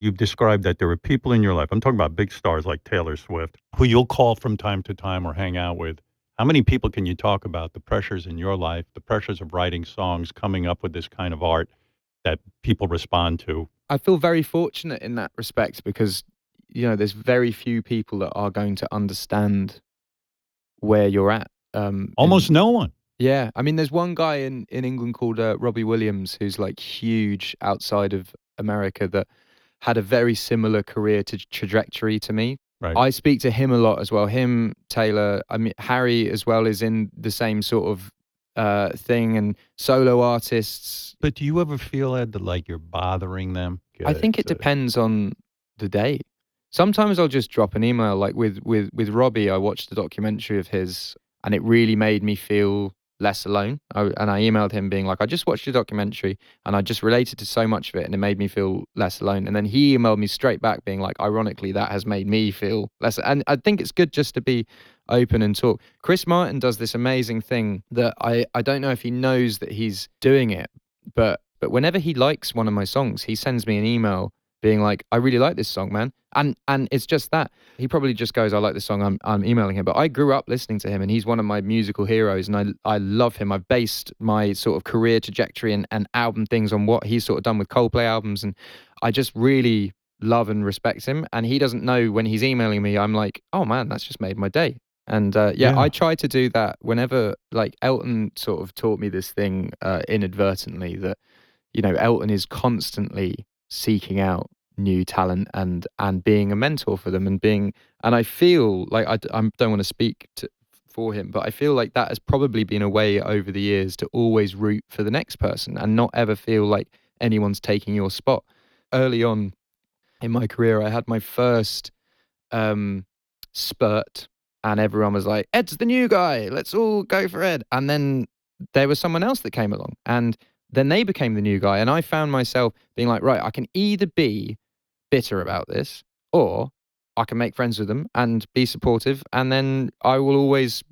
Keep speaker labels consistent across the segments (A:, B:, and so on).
A: You've described that there are people in your life, I'm talking about big stars like Taylor Swift, who you'll call from time to time or hang out with. How many people can you talk about the pressures in your life, the pressures of writing songs, coming up with this kind of art that people respond to?
B: I feel very fortunate in that respect because, there's very few people that are going to understand where you're at. In
A: Almost no one.
B: Yeah, I mean, there's one guy in England called Robbie Williams who's like huge outside of America that had a very similar career trajectory to me.
A: Right.
B: I speak to him a lot as well. Him, Taylor, I mean, Harry as well is in the same sort of thing, and solo artists.
A: But do you ever feel, Ed, that like you're bothering them?
B: I think it depends on the day. Sometimes I'll just drop an email. Like with Robbie, I watched a documentary of his, and it really made me feel less alone. And I emailed him being like, I just watched your documentary, and I just related to so much of it, and it made me feel less alone. And then he emailed me straight back being like, ironically, that has made me feel less. And I think it's good just to be open and talk. Chris Martin does this amazing thing that I don't know if he knows that he's doing it, but whenever he likes one of my songs, he sends me an email being like, I really like this song, man. And it's just that. He probably just goes, I like this song, I'm emailing him. But I grew up listening to him, and he's one of my musical heroes, and I love him. I've based my sort of career trajectory and album things on what he's sort of done with Coldplay albums, and I just really love and respect him. And he doesn't know when he's emailing me, I'm like, oh man, that's just made my day. And yeah, I try to do that whenever, like Elton sort of taught me this thing inadvertently that, Elton is constantly seeking out new talent and being a mentor for them and I feel like I don't want to speak for him, but I feel like that has probably been a way over the years to always root for the next person and not ever feel like anyone's taking your spot. Early on in my career, I had my first spurt, and everyone was like, Ed's the new guy, let's all go for Ed. And then there was someone else that came along, and then they became the new guy. And I found myself being like, right, I can either be bitter about this, or I can make friends with them and be supportive, and then I will always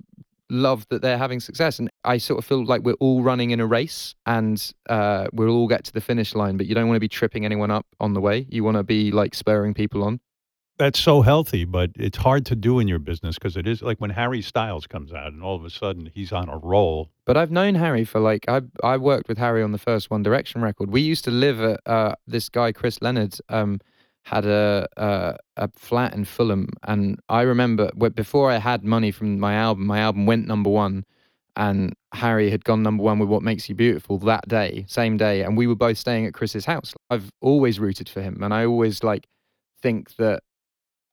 B: love that they're having success. And I sort of feel like we're all running in a race, and we'll all get to the finish line, but you don't want to be tripping anyone up on the way. You want to be like spurring people on.
A: That's so healthy, but it's hard to do in your business because it is like when Harry Styles comes out and all of a sudden he's on a roll.
B: But I've known Harry for like, I worked with Harry on the first One Direction record. We used to live at this guy, Chris Leonard, had a flat in Fulham. And I remember before I had money from my album went number one. And Harry had gone number one with What Makes You Beautiful that day, same day. And we were both staying at Chris's house. I've always rooted for him. And I always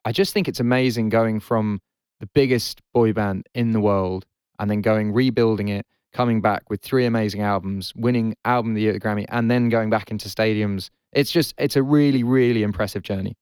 B: I just think it's amazing going from the biggest boy band in the world and then rebuilding it, coming back with 3 amazing albums, winning Album of the Year at the Grammy, and then going back into stadiums. It's a really, really impressive journey.